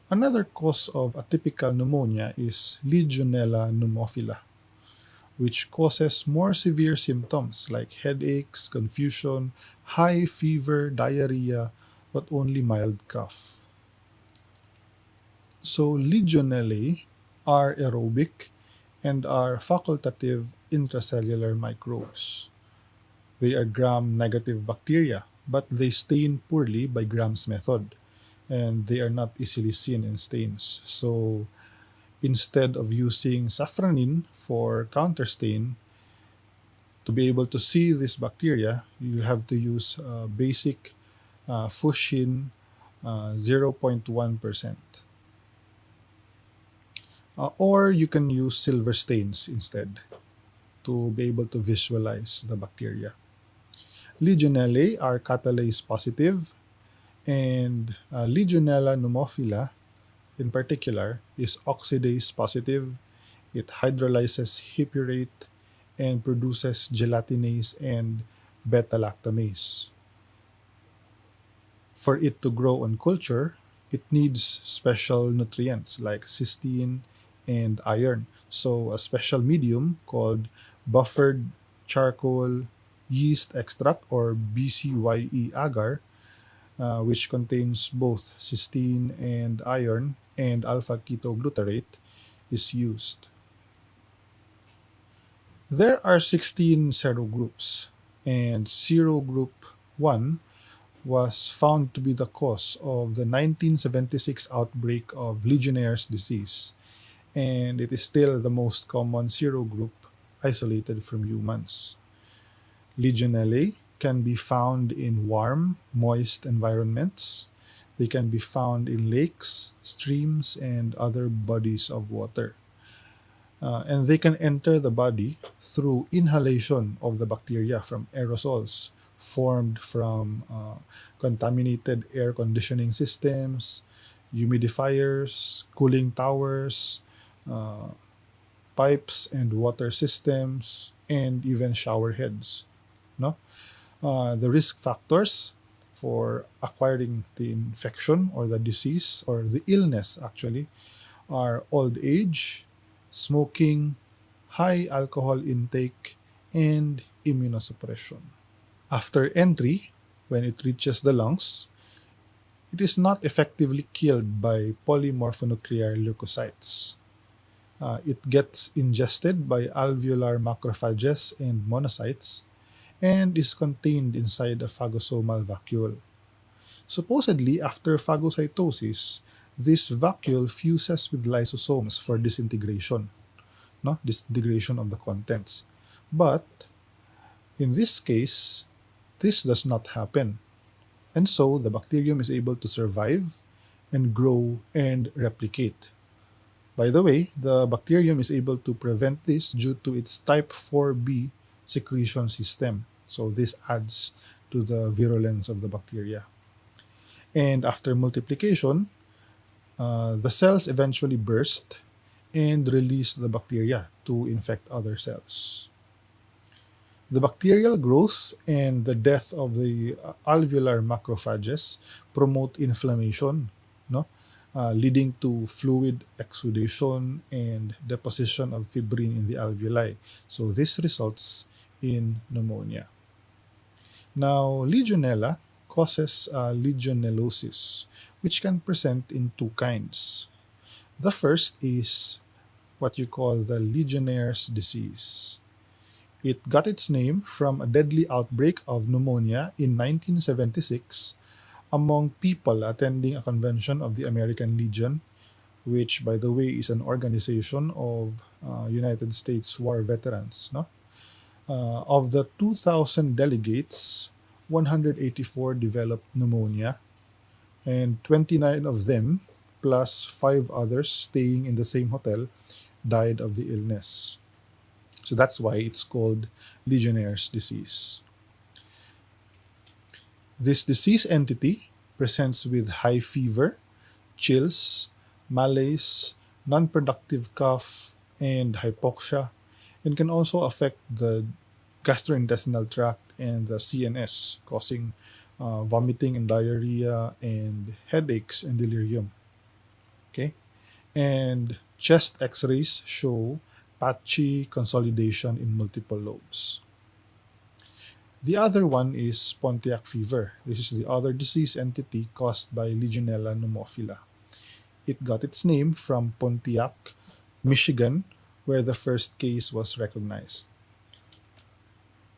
Another cause of atypical pneumonia is Legionella pneumophila, which causes more severe symptoms like headaches, confusion, high fever, diarrhea, but only mild cough. So Legionella are aerobic and are facultative intracellular microbes. They are gram-negative bacteria, but they stain poorly by Gram's method, and they are not easily seen in stains. So instead of using safranin for counterstain, to be able to see this bacteria, you have to use basic Fushin 0.1%. Or you can use silver stains instead to be able to visualize the bacteria. Legionella are catalase positive, and Legionella pneumophila in particular is oxidase positive. It hydrolyzes hippurate and produces gelatinase and beta-lactamase. For it to grow on culture, it needs special nutrients like cysteine and iron. So a special medium called buffered charcoal yeast extract or BCYE agar, which contains both cysteine and iron and alpha ketoglutarate, is used. There are 16 serogroups, and serogroup 1 was found to be the cause of the 1976 outbreak of Legionnaire's disease, and it is still the most common serogroup isolated from humans. Legionella can be found in warm, moist environments. They can be found in lakes, streams, and other bodies of water. And they can enter the body through inhalation of the bacteria from aerosols formed from contaminated air conditioning systems, humidifiers, cooling towers, uh, pipes and water systems, and even shower heads. No, the risk factors for acquiring the infection or the disease or the illness actually are old age, smoking, high alcohol intake, and immunosuppression. After entry, when it reaches the lungs, it is not effectively killed by polymorphonuclear leukocytes. It gets ingested by alveolar macrophages and monocytes and is contained inside a phagosomal vacuole. Supposedly, after phagocytosis, this vacuole fuses with lysosomes for disintegration, no? Disintegration of the contents. But in this case, this does not happen. And so the bacterium is able to survive and grow and replicate. By the way, the bacterium is able to prevent this due to its type 4b secretion system. So this adds to the virulence of the bacteria. And after multiplication, the cells eventually burst and release the bacteria to infect other cells. The bacterial growth and the death of the alveolar macrophages promote inflammation, no? Leading to fluid exudation and deposition of fibrin in the alveoli. So this results in pneumonia. Now, Legionella causes legionellosis, which can present in two kinds. The first is what you call the Legionnaire's disease. It got its name from a deadly outbreak of pneumonia in 1976 among people attending a convention of the American Legion, which, by the way, is an organization of United States war veterans. No? Of the 2,000 delegates, 184 developed pneumonia, and 29 of them, plus 5 others staying in the same hotel, died of the illness. So that's why it's called Legionnaire's disease. This disease entity presents with high fever, chills, malaise, non productive cough, and hypoxia, and can also affect the gastrointestinal tract and the CNS, causing vomiting and diarrhea and headaches and delirium. Okay, and chest X-rays show patchy consolidation in multiple lobes. The other one is Pontiac fever. This is the other disease entity caused by Legionella pneumophila. It got its name from Pontiac, Michigan, where the first case was recognized.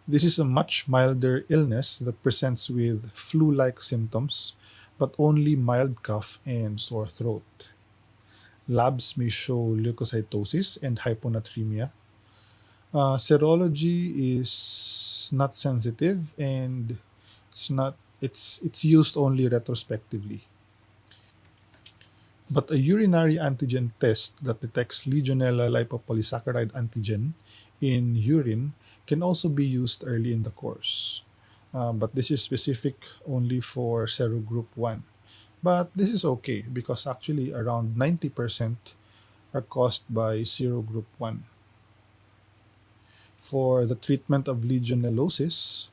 This is a much milder illness that presents with flu like symptoms, but only mild cough and sore throat. Labs may show leukocytosis and hyponatremia. Serology is not sensitive and it's used only retrospectively. But a urinary antigen test that detects Legionella lipopolysaccharide antigen in urine can also be used early in the course. But this is specific only for serogroup 1. But this is okay because actually around 90% are caused by serogroup 1. For the treatment of legionellosis,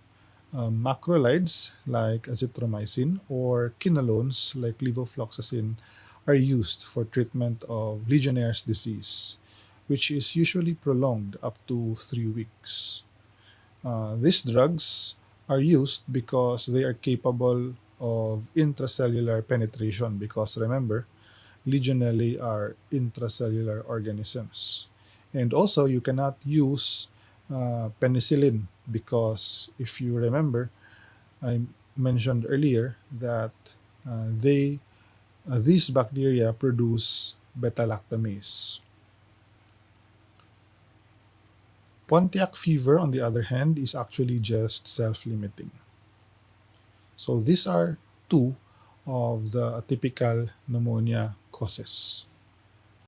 macrolides like azithromycin or quinolones like levofloxacin are used for treatment of Legionnaire's disease, which is usually prolonged up to 3 weeks. These drugs are used because they are capable of intracellular penetration because remember, Legionella are intracellular organisms. And also, you cannot use penicillin because if you remember, I mentioned earlier that they these bacteria produce beta-lactamase. Pontiac fever, on the other hand, is actually just self-limiting. So these are two of the atypical pneumonia causes.